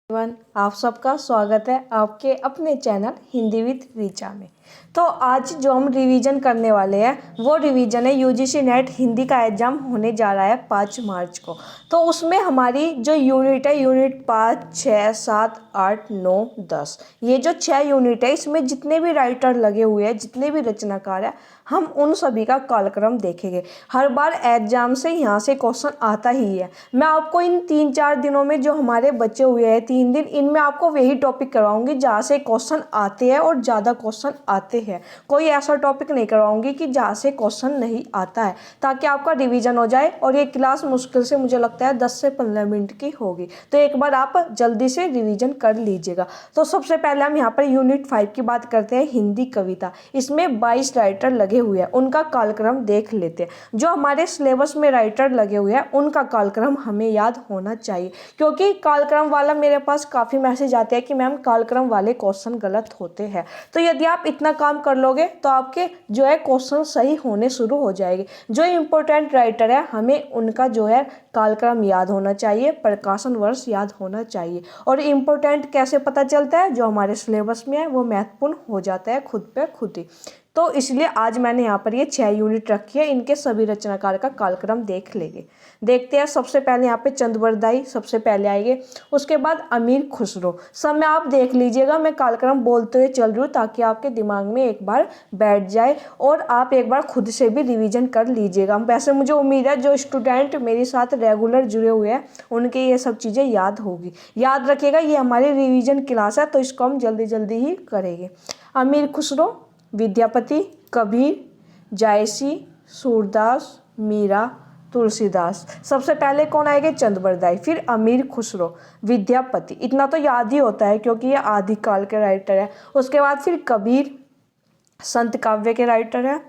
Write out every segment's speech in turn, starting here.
आप सबका स्वागत है आपके अपने चैनल हिंदी विद रीचा में। तो आज जो हम रिवीजन करने वाले हैं वो रिवीजन है यूजीसी नेट हिंदी का एग्ज़ाम होने जा रहा है 5 मार्च को। तो उसमें हमारी जो यूनिट है यूनिट 5, 6, 7, 8, 9, 10 ये जो 6 यूनिट है इसमें जितने भी राइटर लगे हुए हैं, जितने भी रचनाकार हैं, हम उन सभी का कालक्रम देखेंगे। हर बार एग्जाम से यहाँ से क्वेश्चन आता ही है। मैं आपको इन 3-4 दिनों में जो हमारे बचे हुए हैं 3 दिन, इनमें आपको वही टॉपिक करवाऊंगी जहाँ से क्वेश्चन आते हैं और ज़्यादा क्वेश्चन आते हैं। कोई ऐसा टॉपिक नहीं करवाऊंगी कि जहाँ से क्वेश्चन नहीं आता है, ताकि आपका रिवीजन हो जाए। और ये क्लास मुश्किल से मुझे लगता है 10 से 15 मिनट की होगी, तो एक बार आप जल्दी से रिवीजन कर लीजिएगा। तो सबसे पहले हम यहाँ पर यूनिट 5 की बात करते हैं, हिंदी कविता। इसमें 22 राइटर लगे हुए हैं, उनका कालक्रम देख लेते हैं। जो हमारे सिलेबस में राइटर लगे हुए हैं उनका कालक्रम हमें याद होना चाहिए, क्योंकि कालक्रम वाला मेरे पास काफ़ी मैसेज आते हैं कि मैम कालक्रम वाले क्वेश्चन गलत होते हैं। तो यदि आप इतना काम कर लोगे तो आपके जो है क्वेश्चन सही होने शुरू हो जाएंगे। जो इम्पोर्टेंट राइटर है हमें उनका जो है कालक्रम याद होना चाहिए, प्रकाशन वर्ष याद होना चाहिए। और इम्पोर्टेंट कैसे पता चलता है? जो हमारे सिलेबस में है वो महत्वपूर्ण हो जाता है खुद पे खुद ही। तो इसलिए आज मैंने यहाँ पर ये 6 यूनिट रखी है, इनके सभी रचनाकार का कालक्रम देख लेंगे। देखते हैं। सबसे पहले यहाँ पे चंद बरदाई सबसे पहले आएंगे, उसके बाद अमीर खुसरो। समय आप देख लीजिएगा, मैं कालक्रम बोलते हुए चल रही हूँ ताकि आपके दिमाग में एक बार बैठ जाए और आप एक बार खुद से भी रिविजन कर लीजिएगा। वैसे मुझे उम्मीद है जो स्टूडेंट मेरे साथ रेगुलर जुड़े हुए हैं उनके ये सब चीज़ें याद होगी। याद रखिएगा, ये हमारी रिविजन क्लास है तो इसको हम जल्दी जल्दी ही करेंगे। अमीर खुसरो, विद्यापति, कबीर, जायसी, सूरदास, मीरा, तुलसीदास। सबसे पहले कौन आएंगे? चंद बरदाई, फिर अमीर खुसरो, विद्यापति। इतना तो याद ही होता है क्योंकि ये आदिकाल के राइटर है। उसके बाद फिर कबीर संत काव्य के राइटर है,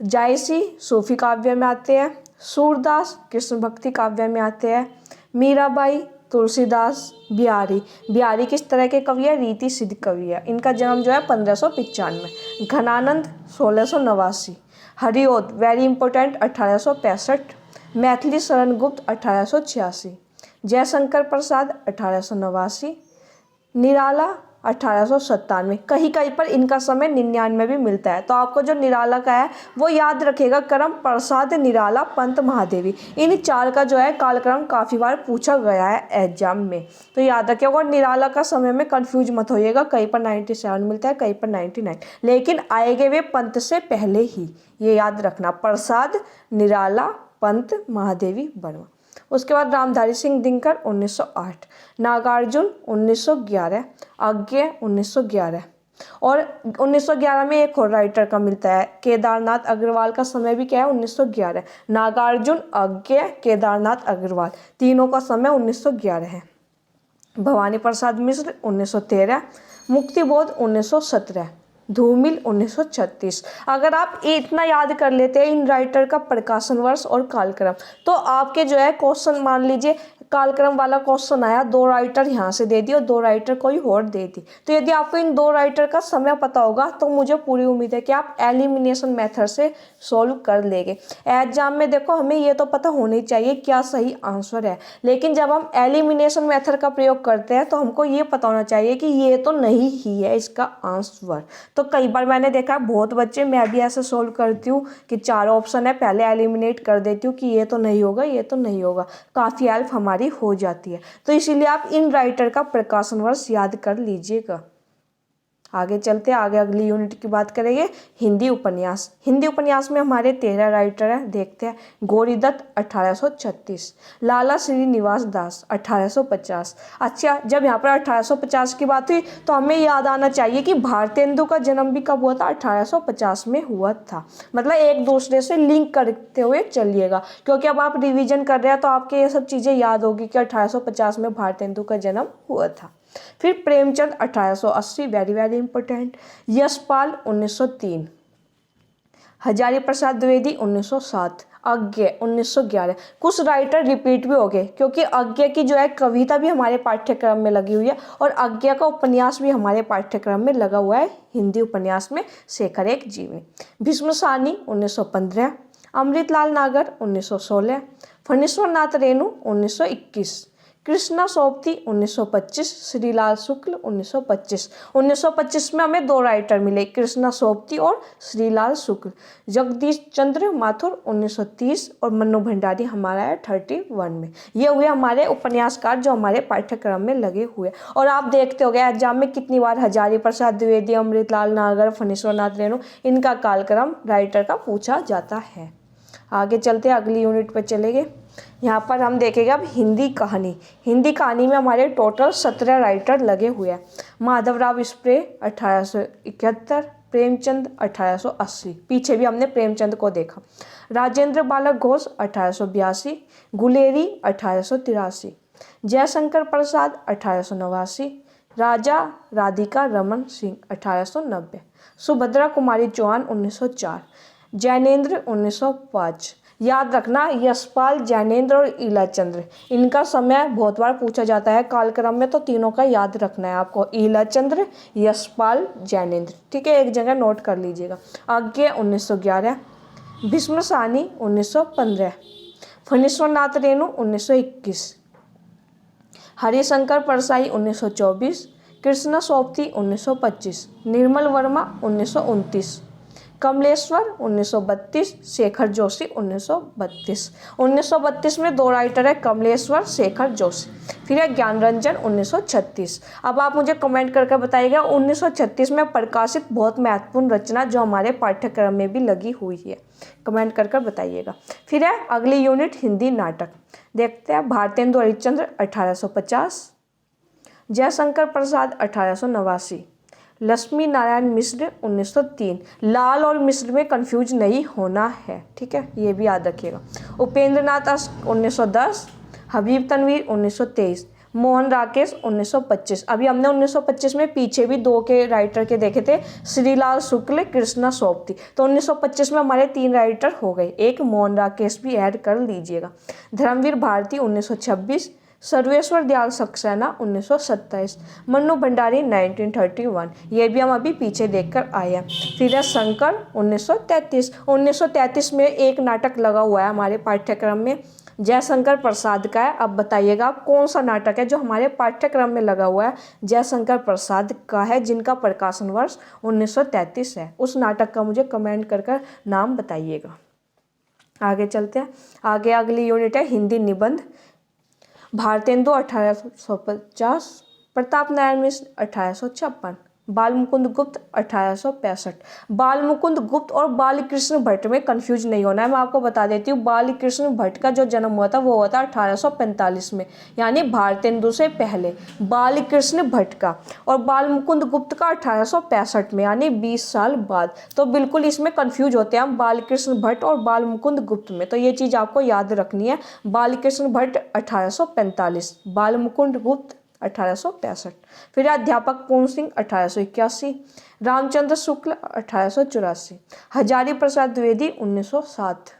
जायसी सूफी काव्य में आते हैं, सूरदास कृष्ण भक्ति काव्य में आते हैं, मीराबाई, तुलसीदास, बिहारी। बिहारी किस तरह के कवि है? रीति सिद्ध कवि है। इनका जन्म जो है 1595। घनानंद 1689। Hariaudh very important 1865। मैथिली शरण गुप्त 1886। जयशंकर प्रसाद 1889। निराला 1897। कहीं कहीं पर इनका समय 99 भी मिलता है। तो आपको जो निराला का है वो याद रखेगा, करम प्रसाद, निराला, पंत, महादेवी। इन 4 का जो है कालक्रम काफ़ी बार पूछा गया है एग्जाम में, तो याद रखिएगा। और निराला का समय में कंफ्यूज मत होइएगा, कहीं पर 97 मिलता है, कहीं पर 99, लेकिन आएंगे वे पंत से पहले ही, ये याद रखना। प्रसाद, निराला, पंत, महादेवी, वर्मा। उसके बाद रामधारी सिंह दिनकर 1908। नागार्जुन 1911। अज्ञे 1911। और 1911 में एक और राइटर का मिलता है, केदारनाथ अग्रवाल का समय भी क्या है? 1911। नागार्जुन, अज्ञे, केदारनाथ अग्रवाल, तीनों का समय 1911 है। भवानी प्रसाद मिश्र 1913। मुक्तिबोध 1917। धूमिल 1936। अगर आप इतना याद कर लेते हैं इन राइटर का प्रकाशन वर्ष और कालक्रम, तो आपके जो है क्वेश्चन, मान लीजिए कालक्रम वाला क्वेश्चन आया, 2 राइटर यहाँ से दे दी और 2 राइटर कोई और दे दी, तो यदि आपको इन 2 राइटर का समय पता होगा तो मुझे पूरी उम्मीद है कि आप एलिमिनेशन मेथड से सॉल्व कर लेंगे। एग्जाम में देखो हमें ये तो पता होना ही चाहिए क्या सही आंसर है, लेकिन जब हम एलिमिनेशन मेथड का प्रयोग करते हैं तो हमको ये पता होना चाहिए कि ये तो नहीं ही है इसका आंसर। तो कई बार मैंने देखा बहुत बच्चे, मैं भी ऐसे सोल्व करती हूँ कि 4 ऑप्शन है, पहले एलिमिनेट कर देती हूँ कि ये तो नहीं होगा, ये तो नहीं होगा। काफ़ी हेल्प हमारी हो जाती है, तो इसीलिए आप इन राइटर का प्रकाशन वर्ष याद कर लीजिएगा। आगे चलते हैं, आगे अगली यूनिट की बात करेंगे, हिंदी उपन्यास। हिंदी उपन्यास में हमारे 13 राइटर हैं, देखते हैं। गौरीदत्त 1836। लाला श्रीनिवास दास 1850। अच्छा, जब यहाँ पर 1850 की बात हुई तो हमें याद आना चाहिए कि भारतेंदु का जन्म भी कब हुआ था? 1850 में हुआ था। मतलब एक दूसरे से लिंक करते हुए चलिएगा, क्योंकि अब आप रिविजन कर रहे हैं तो आपके ये सब चीज़ें याद होगी कि 1850 में भारतेंदु का जन्म हुआ था। फिर Premchand 1880, very very important. Yashpal 1903। Hazari Prasad Dwivedi 1907। Agyeya 1911। कुछ राइटर रिपीट भी हो गए क्योंकि अज्ञे की जो है कविता भी हमारे पाठ्यक्रम में लगी हुई है और अज्ञे का उपन्यास भी हमारे पाठ्यक्रम में लगा हुआ है हिंदी उपन्यास में, शेखर एक जीवी। भीष्म साहनी 1915। अमृतलाल नागर 1916। फणीश्वर नाथ रेणु 1921। कृष्णा सोबती 1925, श्रीलाल शुक्ल 1925। 1925 में हमें 2 राइटर मिले, कृष्णा सोबती और श्रीलाल शुक्ल। जगदीश चंद्र माथुर 1930 और मन्नू भंडारी हमारा है 31 में। ये हुए हमारे उपन्यासकार जो हमारे पाठ्यक्रम में लगे हुए। और आप देखते हो गए एग्जाम में कितनी बार हजारी प्रसाद द्विवेदी, अमृतलाल नागर, फणीश्वरनाथ रेणु, इनका कालक्रम राइटर का पूछा जाता है। आगे चलते अगली यूनिट पर चलेंगे। यहाँ पर हम देखेंगे अब हिंदी कहानी। हिंदी कहानी में हमारे टोटल 17 राइटर लगे हुए हैं। माधवराव स्प्रे 1871, प्रेमचंद 1880, पीछे भी हमने प्रेमचंद को देखा। राजेंद्र बालक घोष 1882, गुलेरी 1883, जयशंकर प्रसाद 1889, राजा राधिका रमन सिंह 1890, सुभद्रा कुमारी चौहान 1904, जैनेन्द्र 1905। याद रखना यशपाल, जैनेन्द्र और ईलाचंद्र, इनका समय बहुत बार पूछा जाता है कालक्रम में, तो तीनों का याद रखना है आपको, ईलाचंद्र, यशपाल, जैनेन्द्र। ठीक है, एक जगह नोट कर लीजिएगा। आगे 1911, भीष्म साहनी 1915, फणीश्वरनाथ रेणु 1921, हरिशंकर परसाई 1924, कृष्णा सोबती 1925, निर्मल वर्मा 1929, कमलेश्वर 1932, शेखर जोशी 1932। 1932 में 2 राइटर है, कमलेश्वर, शेखर जोशी। फिर है ज्ञान रंजन 1936। अब आप मुझे कमेंट करके बताइएगा 1936 में प्रकाशित बहुत महत्वपूर्ण रचना जो हमारे पाठ्यक्रम में भी लगी हुई है, कमेंट करके बताइएगा। फिर है अगली यूनिट हिंदी नाटक। देखते हैं भारतेंदु हरिश्चंद्र 1850, जयशंकर प्रसाद 1889, लक्ष्मी नारायण मिश्र 1903। लाल और मिश्र में कंफ्यूज नहीं होना है, ठीक है, ये भी याद रखिएगा। उपेंद्र नाथ अश्क 1910, हबीब तनवीर 1923, मोहन राकेश 1925। अभी हमने 1925 में पीछे भी 2 के राइटर के देखे थे, श्रीलाल शुक्ल, कृष्णा सोबती। तो 1925 में हमारे 3 राइटर हो गए, एक मोहन राकेश भी ऐड कर लीजिएगा। धर्मवीर भारती 1926, सर्वेश्वर दयाल सक्सेना 1927, मन्नू भंडारी 1931। ये भी हम अभी पीछे देखकर आए हैं। फिर है शंकर 1933। 1933 में एक नाटक लगा हुआ है हमारे पाठ्यक्रम में, जयशंकर प्रसाद का है। अब बताइएगा आप कौन सा नाटक है जो हमारे पाठ्यक्रम में लगा हुआ है, जयशंकर प्रसाद का है, जिनका प्रकाशन वर्ष 1933 है। उस नाटक का मुझे कमेंट कर नाम बताइएगा। आगे चलते हैं। आगे अगली यूनिट है हिंदी निबंध। भारतेंदु 1850, प्रताप नारायण मिश्र 1856, बाल मुकुंद गुप्त 1865। बाल मुकुंद गुप्त और बाल कृष्ण भट्ट में कंफ्यूज नहीं होना है। मैं आपको बता देती हूँ, बाल कृष्ण भट्ट का जो जन्म हुआ था वो हुआ था 1845 में, यानी भारतेंदु से पहले। बाल कृष्ण भट्ट का और बाल मुकुंद गुप्त का 1865 में, यानी 20 साल बाद। तो बिल्कुल इसमें कंफ्यूज होते हैं हम बाल कृष्ण भट्ट और बाल मुकुंद गुप्त में, तो ये चीज़ आपको याद रखनी है। बाल कृष्ण भट्ट 1845, बाल मुकुंद गुप्त 1865। फिर अध्यापक पूर्ण सिंह 1881, रामचंद्र शुक्ल 1884, हजारी प्रसाद द्विवेदी 1907,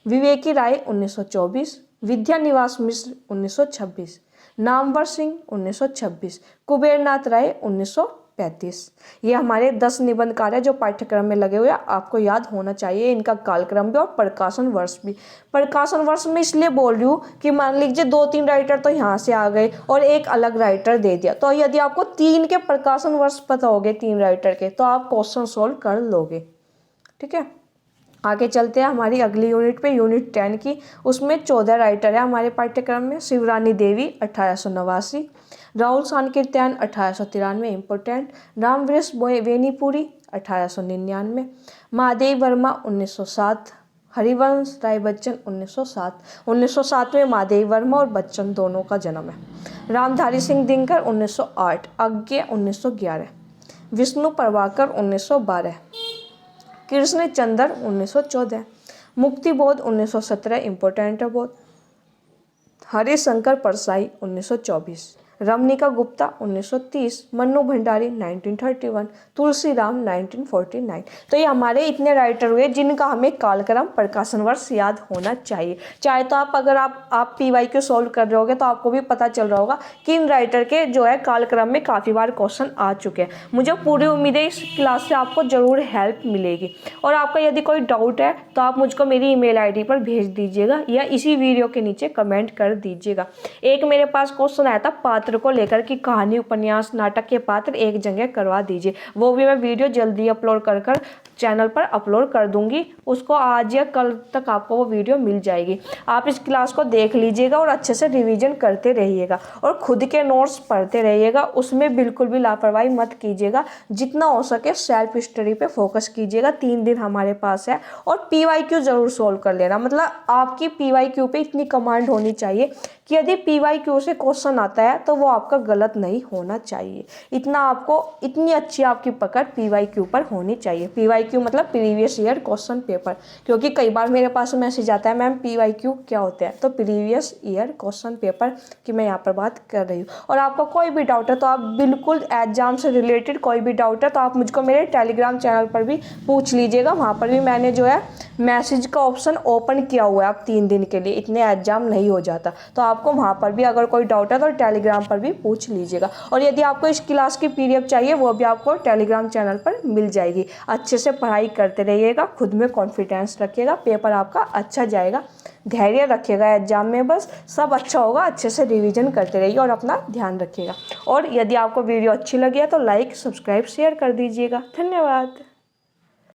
विवेकी राय 1924, विद्या निवास मिश्र 1926, नामवर सिंह 1926, कुबेरनाथ राय 1935। ये हमारे 10 निबंध कार्य जो पाठ्यक्रम में लगे हुए हैं, आपको याद होना चाहिए इनका कालक्रम भी और प्रकाशन वर्ष भी। प्रकाशन वर्ष में इसलिए बोल रही हूँ कि मान लीजिए 2-3 राइटर तो यहाँ से आ गए और एक अलग राइटर दे दिया, तो यदि आपको 3 के प्रकाशन वर्ष पता होंगे 3 राइटर के, तो आप क्वेश्चन सोल्व कर लोगे। ठीक है, आगे चलते हैं हमारी अगली यूनिट पे, यूनिट 10 की। उसमें 14 राइटर है हमारे पाठ्यक्रम में। शिवरानी देवी 1889, राहुल सांकृत्यायन 1893 इम्पोर्टेंट, रामवृष वेनीपुरी 1899, महादेव वर्मा 1907, हरिवंश राय बच्चन 1907। 1907 में महादेव वर्मा और बच्चन दोनों का जन्म है। रामधारी सिंह दिनकर 1908, अज्ञे 1911, विष्णु प्रभाकर 1912, कृष्ण चंद्र 1914, मुक्तिबोध 1917 इम्पोर्टेंट है बहुत, हरिशंकर परसाई 1924, रमनिका गुप्ता 1930, मन्नू भंडारी 1931, तुलसीराम 1949। तो ये हमारे इतने राइटर हुए जिनका हमें कालक्रम प्रकाशन वर्ष याद होना चाहिए। चाहे तो अगर आप PYQ सॉल्व कर रहे होगे तो आपको भी पता चल रहा होगा कि इन राइटर के जो है कालक्रम में काफ़ी बार क्वेश्चन आ चुके हैं। मुझे पूरी उम्मीद है इस क्लास से आपको ज़रूर हेल्प मिलेगी। और आपका यदि कोई डाउट है तो आप मुझको मेरी ईमेल ID पर भेज दीजिएगा या इसी वीडियो के नीचे कमेंट कर दीजिएगा। एक मेरे पास क्वेश्चन आया था पात्र को लेकर कि कहानी, उपन्यास, नाटक के पात्र एक जगह करवा दीजिए। वो भी मैं वीडियो जल्दी अपलोड कर चैनल पर अपलोड कर दूंगी। उसको आज या कल तक आपको वो वीडियो मिल जाएगी। आप इस क्लास को देख लीजिएगा और अच्छे से रिवीजन करते रहिएगा और खुद के नोट्स पढ़ते रहिएगा। उसमें बिल्कुल भी लापरवाही मत कीजिएगा। जितना हो सके सेल्फ स्टडी पे फोकस कीजिएगा। 3 दिन हमारे पास है और PYQ ज़रूर सोल्व कर लेना। मतलब आपकी PYQ पे इतनी कमांड होनी चाहिए कि यदि PYQ से क्वेश्चन आता है तो वो आपका गलत नहीं होना चाहिए। इतनी अच्छी आपकी पकड़ PYQ पर होनी चाहिए। PYQ मतलब प्रीवियस ईयर क्वेश्चन पेपर। क्योंकि कई बार मेरे पास मैसेज आता है मैम PYQ क्या होता है, तो प्रीवियस ईयर क्वेश्चन पेपर की मैं यहाँ पर बात कर रही हूँ। और आपका कोई भी डाउट है तो आप बिल्कुल एग्जाम से रिलेटेड कोई भी डाउट है तो आप मुझको मेरे टेलीग्राम चैनल पर भी पूछ लीजिएगा। वहाँ पर भी मैंने जो है मैसेज का ऑप्शन ओपन किया हुआ है। आप 3 दिन के लिए इतने एग्जाम नहीं हो जाता, तो आपको वहाँ पर भी अगर कोई डाउट है तो टेलीग्राम पर भी पूछ लीजिएगा। और यदि आपको इस क्लास की PDF चाहिए वो भी आपको टेलीग्राम चैनल पर मिल जाएगी। अच्छे से पढ़ाई करते रहिएगा, खुद में कॉन्फिडेंस रखिएगा, पेपर आपका अच्छा जाएगा। धैर्य रखिएगा एग्जाम में, बस सब अच्छा होगा। अच्छे से रिवीजन करते रहिए और अपना ध्यान रखिएगा। और यदि आपको वीडियो अच्छी लगी है तो लाइक, सब्सक्राइब, शेयर कर दीजिएगा। धन्यवाद।